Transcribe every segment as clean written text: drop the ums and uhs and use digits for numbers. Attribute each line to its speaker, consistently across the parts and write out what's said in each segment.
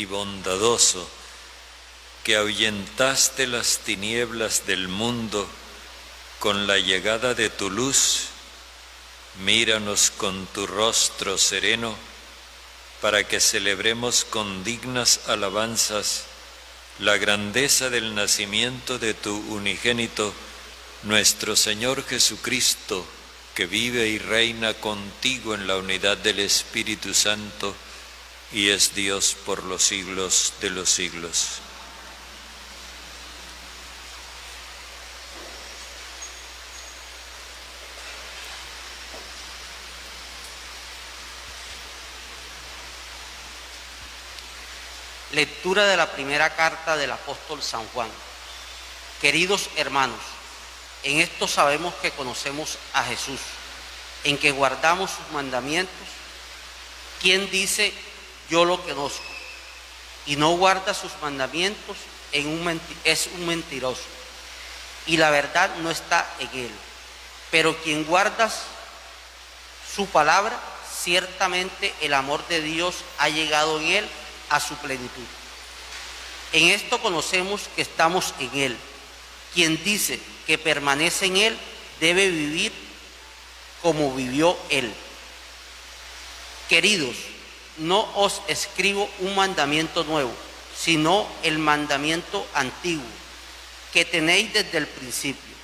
Speaker 1: y bondadoso, que ahuyentaste las tinieblas del mundo con la llegada de tu luz, míranos con tu rostro sereno, para que celebremos con dignas alabanzas la grandeza del nacimiento de tu unigénito, nuestro Señor Jesucristo, que vive y reina contigo en la unidad del Espíritu Santo, y es Dios por los siglos de los siglos.
Speaker 2: Lectura de la primera carta del apóstol San Juan. Queridos hermanos, en esto sabemos que conocemos a Jesús, en que guardamos sus mandamientos. Quien dice, yo lo conozco, y no guarda sus mandamientos, es un mentiroso, y la verdad no está en él. Pero quien guarda su palabra, ciertamente el amor de Dios ha llegado en él a su plenitud. En esto conocemos que estamos en él. Quien dice que permanece en él debe vivir como vivió él. Queridos, no os escribo un mandamiento nuevo, sino el mandamiento antiguo que tenéis desde el principio.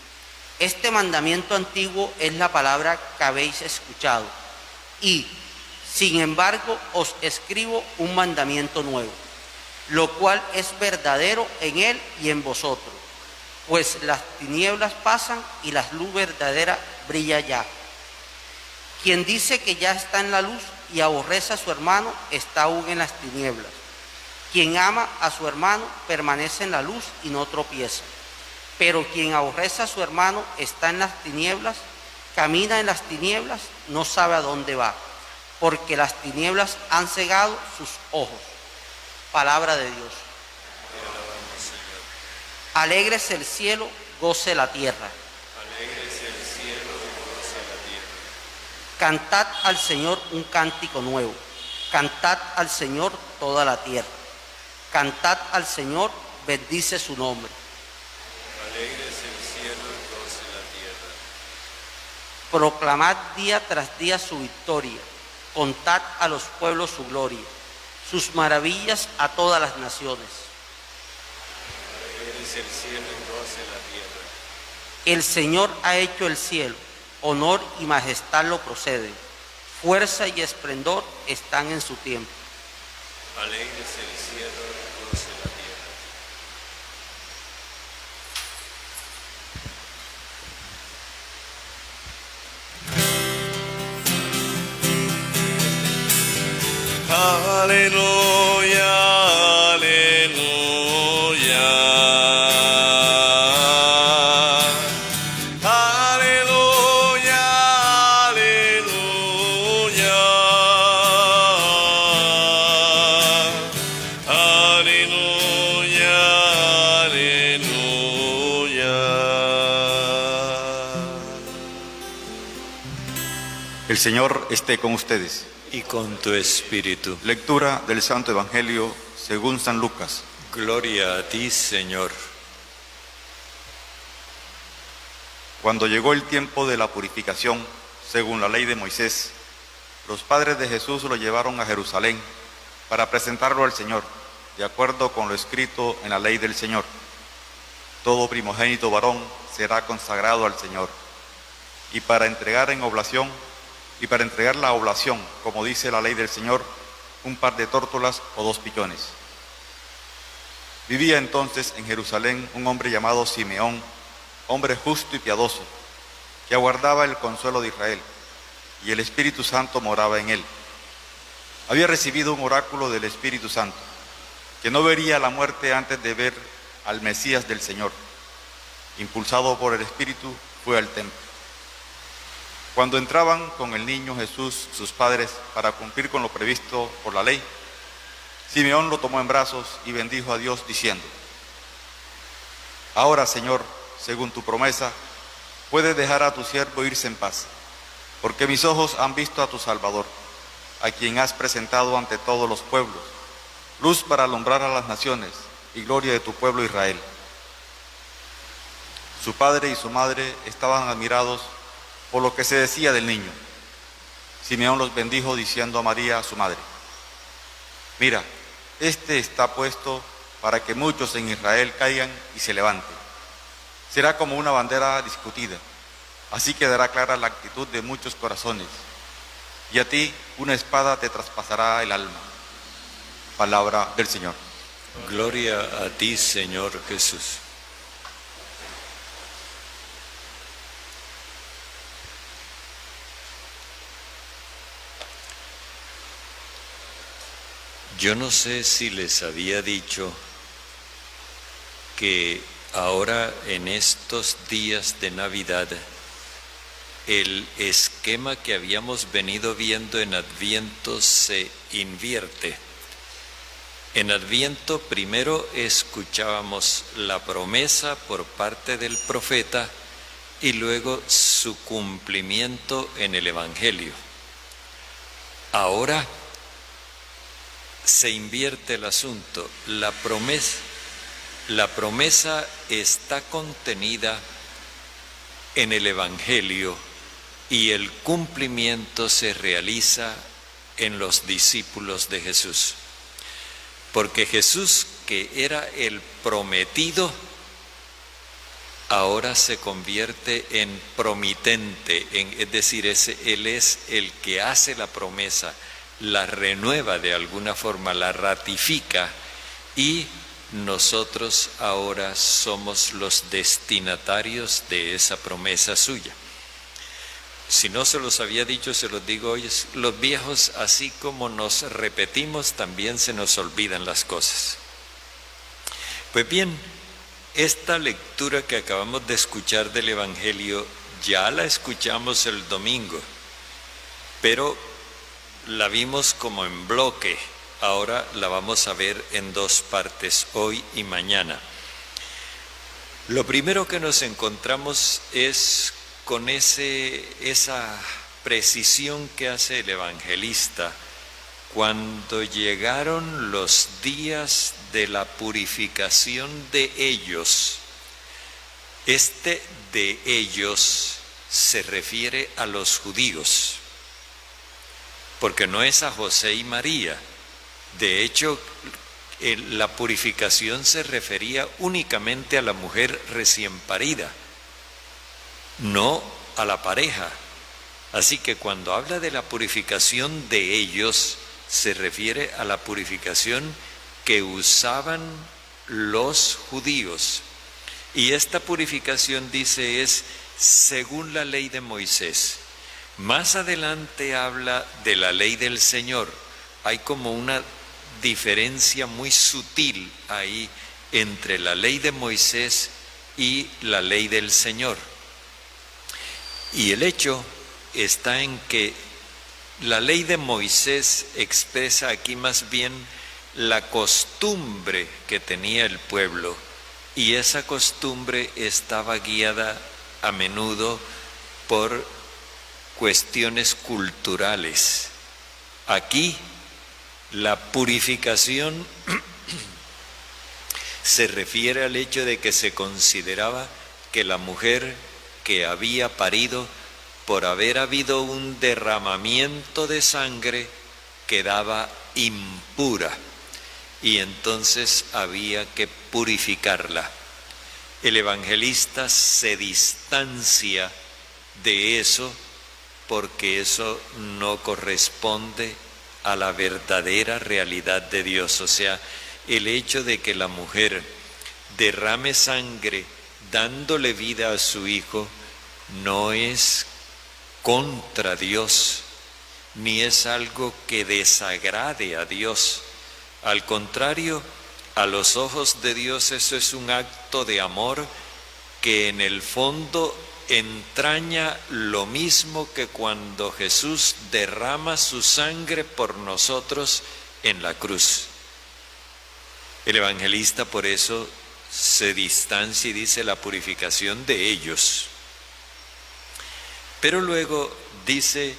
Speaker 2: Este mandamiento antiguo es la palabra que habéis escuchado, y sin embargo os escribo un mandamiento nuevo, lo cual es verdadero en él y en vosotros, pues las tinieblas pasan y la luz verdadera brilla ya. Quien dice que ya está en la luz y aborrece a su hermano está aún en las tinieblas. Quien ama a su hermano permanece en la luz y no tropieza. Pero quien aborrece a su hermano está en las tinieblas, camina en las tinieblas, no sabe a dónde va, porque las tinieblas han cegado sus ojos. Palabra de Dios. Alégrese el cielo, goce la tierra.
Speaker 1: Alégrese el cielo y goce la tierra.
Speaker 2: Cantad al Señor un cántico nuevo. Cantad al Señor toda la tierra. Cantad al Señor, bendice su nombre.
Speaker 1: Alégrese el cielo y goce la tierra.
Speaker 2: Proclamad día tras día su victoria. Contad a los pueblos su gloria, sus maravillas a todas las naciones.
Speaker 1: Alégrese el cielo y goce la tierra.
Speaker 2: El Señor ha hecho el cielo, honor y majestad lo proceden, fuerza y esplendor están en su tiempo.
Speaker 1: Alégrese el cielo y goce la tierra.
Speaker 3: Aleluya, aleluya. Aleluya, aleluya. Aleluya, aleluya.
Speaker 4: El Señor esté con ustedes.
Speaker 1: Y con tu espíritu.
Speaker 4: Lectura del Santo Evangelio según San Lucas.
Speaker 1: Gloria a ti, Señor.
Speaker 4: Cuando llegó el tiempo de la purificación, según la ley de Moisés, los padres de Jesús lo llevaron a Jerusalén para presentarlo al Señor, de acuerdo con lo escrito en la ley del Señor. Todo primogénito varón será consagrado al Señor, y para entregar la oblación, como dice la ley del Señor, un par de tórtolas o 2 pichones. Vivía entonces en Jerusalén un hombre llamado Simeón, hombre justo y piadoso, que aguardaba el consuelo de Israel, y el Espíritu Santo moraba en él. Había recibido un oráculo del Espíritu Santo, que no vería la muerte antes de ver al Mesías del Señor. Impulsado por el Espíritu, fue al templo. Cuando entraban con el niño Jesús sus padres para cumplir con lo previsto por la ley, Simeón lo tomó en brazos y bendijo a Dios diciendo: Ahora, Señor, según tu promesa, puedes dejar a tu siervo irse en paz, porque mis ojos han visto a tu Salvador, a quien has presentado ante todos los pueblos, luz para alumbrar a las naciones y gloria de tu pueblo Israel. Su padre y su madre estaban admirados por lo que se decía del niño. Simeón los bendijo diciendo a María, su madre: mira, este está puesto para que muchos en Israel caigan y se levanten. Será como una bandera discutida, así quedará clara la actitud de muchos corazones, y a ti una espada te traspasará el alma. Palabra del Señor.
Speaker 1: Gloria a ti, Señor Jesús. Yo no sé si les había dicho que ahora en estos días de Navidad el esquema que habíamos venido viendo en Adviento se invierte. En Adviento primero escuchábamos la promesa por parte del profeta y luego su cumplimiento en el Evangelio. Ahora se invierte el asunto. La promesa está contenida en el Evangelio y el cumplimiento se realiza en los discípulos de Jesús. Porque Jesús, que era el prometido, ahora se convierte en promitente, es decir, Él es el que hace la promesa, la renueva de alguna forma, la ratifica, y nosotros ahora somos los destinatarios de esa promesa suya. Si no se los había dicho, se los digo hoy: los viejos, así como nos repetimos, también se nos olvidan las cosas. Pues bien, esta lectura que acabamos de escuchar del Evangelio ya la escuchamos el domingo, pero la vimos como en bloque. Ahora la vamos a ver en dos partes, hoy y mañana. Lo primero que nos encontramos es con esa precisión que hace el evangelista. Cuando llegaron los días de la purificación de ellos, este de ellos se refiere a los judíos, porque no es a José y María. De hecho, la purificación se refería únicamente a la mujer recién parida, no a la pareja. Así que cuando habla de la purificación de ellos, se refiere a la purificación que usaban los judíos. Y esta purificación, dice, es según la ley de Moisés. Más adelante habla de la ley del Señor. Hay como una diferencia muy sutil ahí entre la ley de Moisés y la ley del Señor. Y el hecho está en que la ley de Moisés expresa aquí más bien la costumbre que tenía el pueblo, y esa costumbre estaba guiada a menudo por cuestiones culturales. Aquí la purificación se refiere al hecho de que se consideraba que la mujer que había parido, por haber habido un derramamiento de sangre, quedaba impura, y entonces había que purificarla. El evangelista se distancia de eso porque eso no corresponde a la verdadera realidad de Dios. O sea, el hecho de que la mujer derrame sangre dándole vida a su hijo no es contra Dios, ni es algo que desagrade a Dios. Al contrario, a los ojos de Dios eso es un acto de amor que en el fondo entraña lo mismo que cuando Jesús derrama su sangre por nosotros en la cruz. El evangelista por eso se distancia y dice la purificación de ellos. Pero luego dice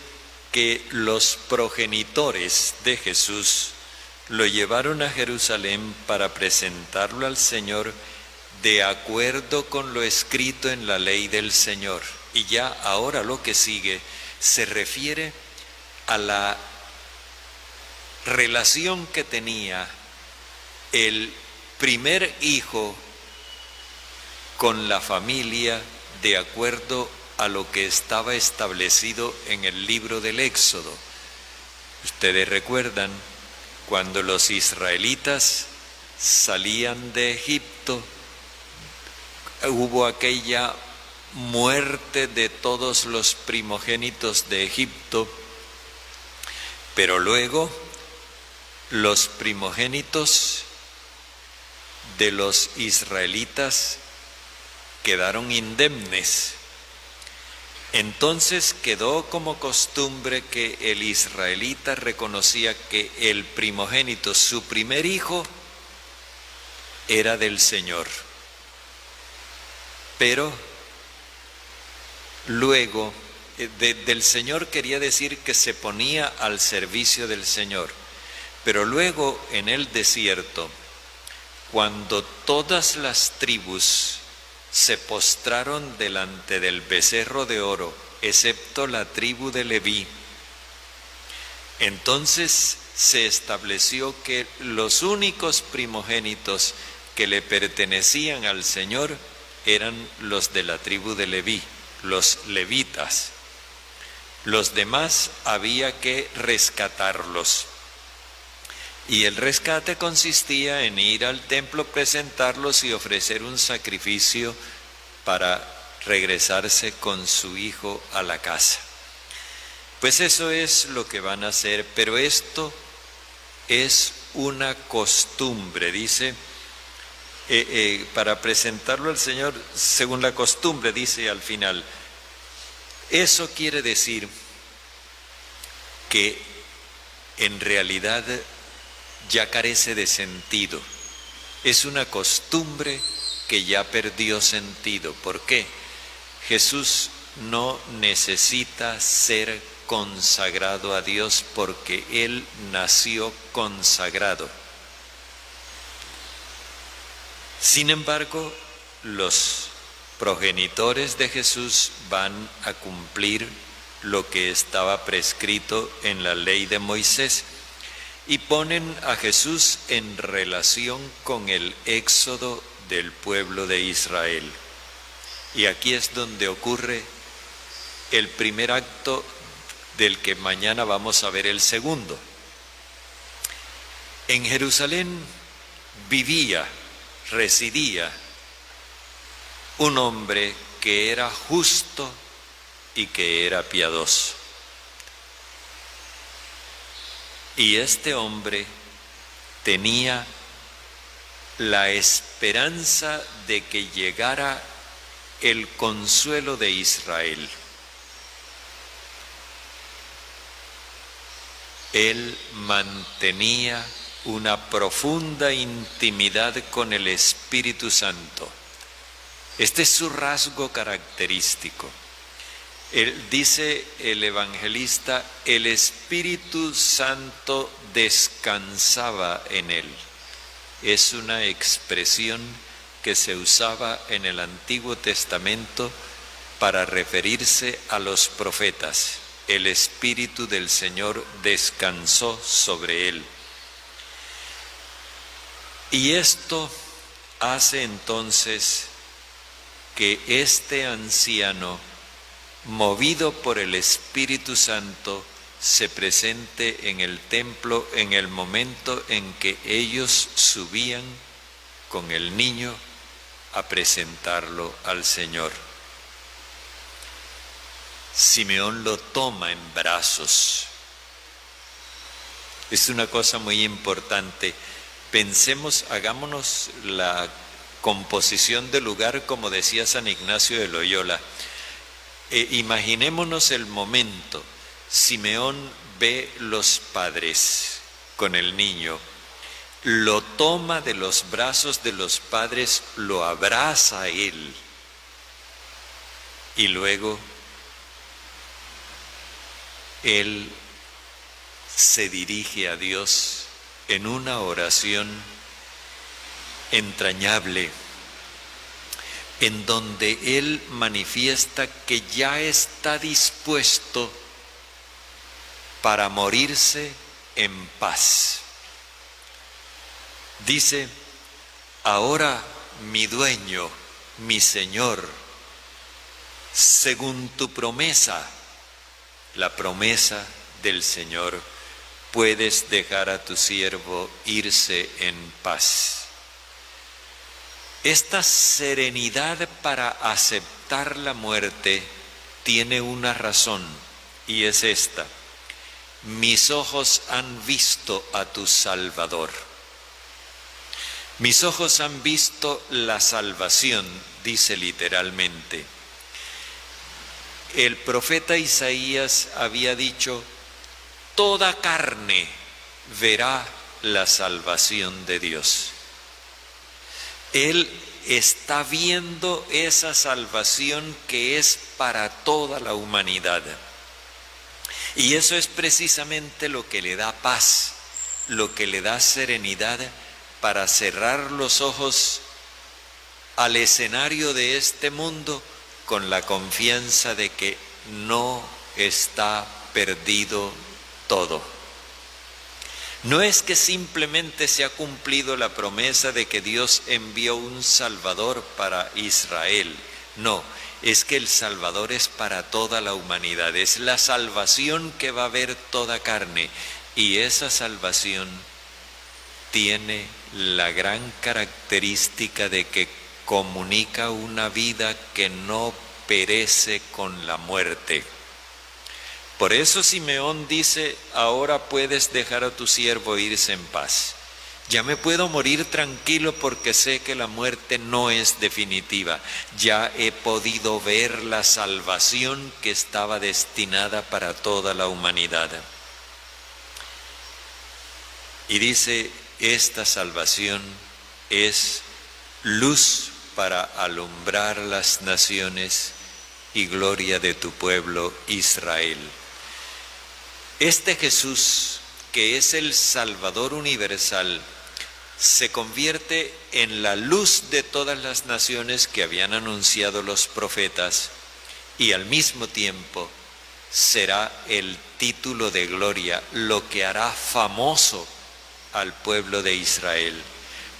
Speaker 1: que los progenitores de Jesús lo llevaron a Jerusalén para presentarlo al Señor de acuerdo con lo escrito en la ley del Señor. Y ya ahora lo que sigue se refiere a la relación que tenía el primer hijo con la familia de acuerdo a lo que estaba establecido en el libro del Éxodo. Ustedes recuerdan cuando los israelitas salían de Egipto, hubo aquella muerte de todos los primogénitos de Egipto, pero luego los primogénitos de los israelitas quedaron indemnes. Entonces quedó como costumbre que el israelita reconocía que el primogénito, su primer hijo, era del Señor. Pero luego, del Señor quería decir que se ponía al servicio del Señor. Pero luego en el desierto, cuando todas las tribus se postraron delante del becerro de oro, excepto la tribu de Leví, entonces se estableció que los únicos primogénitos que le pertenecían al Señor eran los de la tribu de Leví, los levitas. Los demás había que rescatarlos. Y el rescate consistía en ir al templo, presentarlos y ofrecer un sacrificio para regresarse con su hijo a la casa. Pues eso es lo que van a hacer, pero esto es una costumbre, dice, para presentarlo al Señor según la costumbre, dice al final. Eso quiere decir que en realidad ya carece de sentido. Es una costumbre que ya perdió sentido. ¿Por qué? Jesús no necesita ser consagrado a Dios porque Él nació consagrado. Sin embargo, los progenitores de Jesús van a cumplir lo que estaba prescrito en la ley de Moisés y ponen a Jesús en relación con el éxodo del pueblo de Israel. Y aquí es donde ocurre el primer acto del que mañana vamos a ver el segundo. En Jerusalén residía un hombre que era justo y que era piadoso. Y este hombre tenía la esperanza de que llegara el consuelo de Israel. Él mantenía una profunda intimidad con el Espíritu Santo. Este es su rasgo característico. Dice el evangelista, el Espíritu Santo descansaba en él. Es una expresión que se usaba en el Antiguo Testamento para referirse a los profetas. El Espíritu del Señor descansó sobre él. Y esto hace entonces que este anciano, movido por el Espíritu Santo, se presente en el templo en el momento en que ellos subían con el niño a presentarlo al Señor. Simeón lo toma en brazos. Es una cosa muy importante. Pensemos, hagámonos la composición del lugar como decía San Ignacio de Loyola. Imaginémonos el momento. Simeón ve los padres con el niño, lo toma de los brazos de los padres, lo abraza a él y luego él se dirige a Dios en una oración entrañable, en donde Él manifiesta que ya está dispuesto para morirse en paz. Dice: ahora mi dueño, mi Señor, según tu promesa, la promesa del Señor, puedes dejar a tu siervo irse en paz. Esta serenidad para aceptar la muerte tiene una razón, y es esta: mis ojos han visto a tu Salvador. Mis ojos han visto la salvación, dice literalmente. El profeta Isaías había dicho: toda carne verá la salvación de Dios. Él está viendo esa salvación que es para toda la humanidad. Y eso es precisamente lo que le da paz, lo que le da serenidad para cerrar los ojos al escenario de este mundo con la confianza de que no está perdido todo. No es que simplemente se ha cumplido la promesa de que Dios envió un Salvador para Israel. No, es que el Salvador es para toda la humanidad. Es la salvación que va a ver toda carne. Y esa salvación tiene la gran característica de que comunica una vida que no perece con la muerte. Por eso Simeón dice: ahora puedes dejar a tu siervo irse en paz. Ya me puedo morir tranquilo porque sé que la muerte no es definitiva. Ya he podido ver la salvación que estaba destinada para toda la humanidad. Y dice: esta salvación es luz para alumbrar las naciones y gloria de tu pueblo Israel. Este Jesús, que es el Salvador universal, se convierte en la luz de todas las naciones que habían anunciado los profetas, y al mismo tiempo será el título de gloria, lo que hará famoso al pueblo de Israel.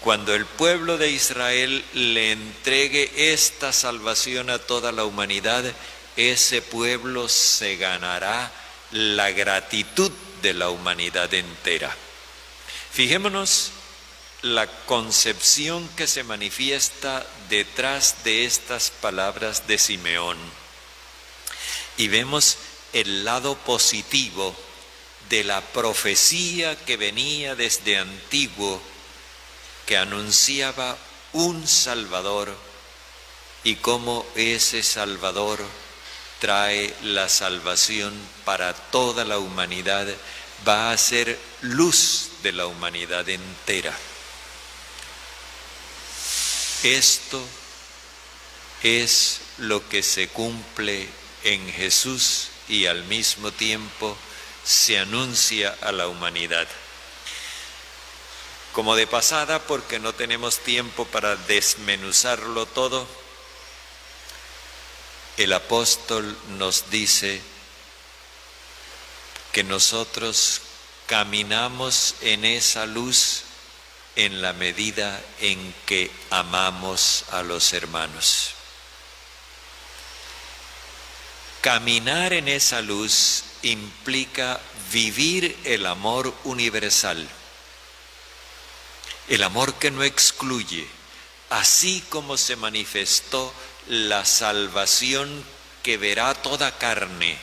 Speaker 1: Cuando el pueblo de Israel le entregue esta salvación a toda la humanidad, ese pueblo se ganará la gratitud de la humanidad entera. Fijémonos la concepción que se manifiesta detrás de estas palabras de Simeón, y vemos el lado positivo de la profecía que venía desde antiguo, que anunciaba un Salvador, y cómo ese Salvador trae la salvación para toda la humanidad, va a ser luz de la humanidad entera. Esto es lo que se cumple en Jesús y al mismo tiempo se anuncia a la humanidad. Como de pasada, porque no tenemos tiempo para desmenuzarlo todo, el apóstol nos dice que nosotros caminamos en esa luz en la medida en que amamos a los hermanos. Caminar en esa luz implica vivir el amor universal, el amor que no excluye, así como se manifestó la salvación que verá toda carne,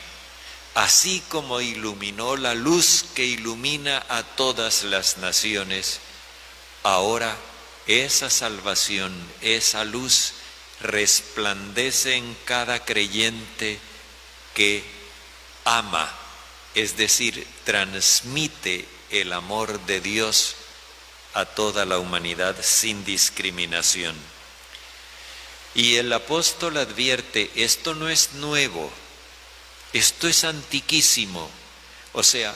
Speaker 1: así como iluminó la luz que ilumina a todas las naciones. Ahora esa salvación, esa luz resplandece en cada creyente que ama, es decir, transmite el amor de Dios a toda la humanidad sin discriminación. Y el apóstol advierte: esto no es nuevo, esto es antiquísimo. O sea,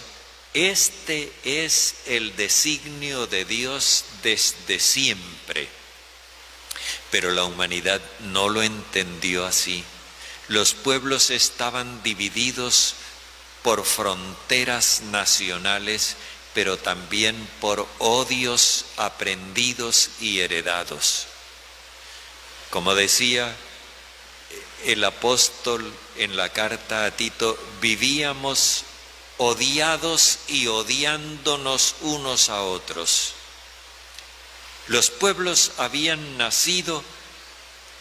Speaker 1: Este es el designio de Dios desde siempre. Pero la humanidad no lo entendió así. Los pueblos estaban divididos por fronteras nacionales, pero también por odios aprendidos y heredados. Como decía el apóstol en la carta a Tito, vivíamos odiados y odiándonos unos a otros. Los pueblos habían nacido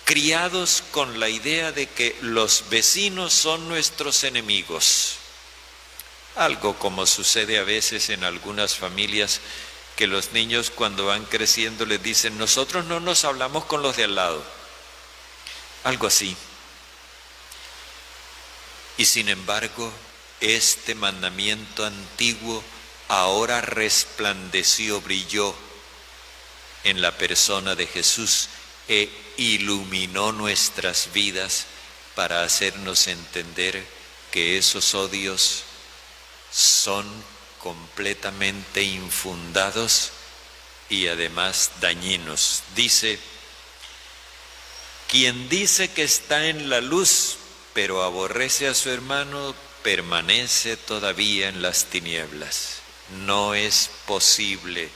Speaker 1: criados con la idea de que los vecinos son nuestros enemigos. Algo como sucede a veces en algunas familias, que los niños cuando van creciendo les dicen, nosotros no nos hablamos con los de al lado. Algo así. Y sin embargo, este mandamiento antiguo ahora resplandeció, brilló en la persona de Jesús e iluminó nuestras vidas para hacernos entender que esos odios son completamente infundados y además dañinos. Dice, quien dice que está en la luz, pero aborrece a su hermano, permanece todavía en las tinieblas. No es posible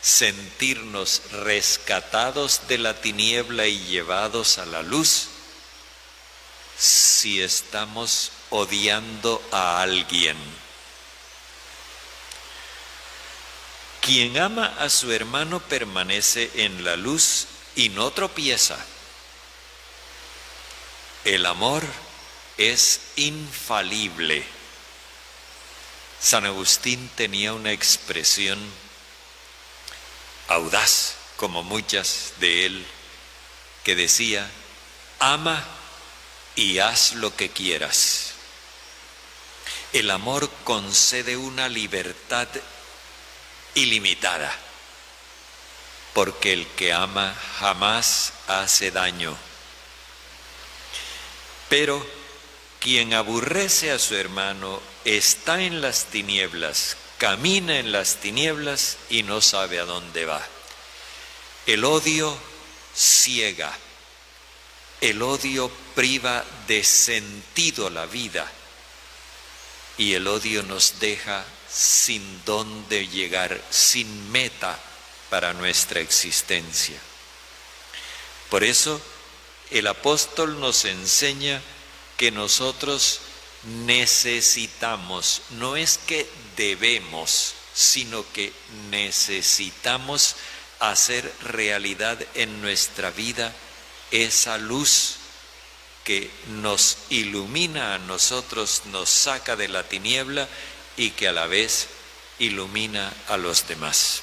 Speaker 1: sentirnos rescatados de la tiniebla y llevados a la luz si estamos odiando a alguien. Quien ama a su hermano permanece en la luz y no tropieza. El amor es infalible. San Agustín tenía una expresión audaz, como muchas de él, que decía, ama y haz lo que quieras. El amor concede una libertad ilimitada, porque el que ama jamás hace daño. Pero quien aborrece a su hermano está en las tinieblas, camina en las tinieblas y no sabe a dónde va. El odio ciega, el odio priva de sentido la vida y el odio nos deja sin dónde llegar, sin meta para nuestra existencia. Por eso el apóstol nos enseña que nosotros necesitamos, no es que debemos, sino que necesitamos hacer realidad en nuestra vida esa luz que nos ilumina a nosotros, nos saca de la tiniebla y que a la vez ilumina a los demás.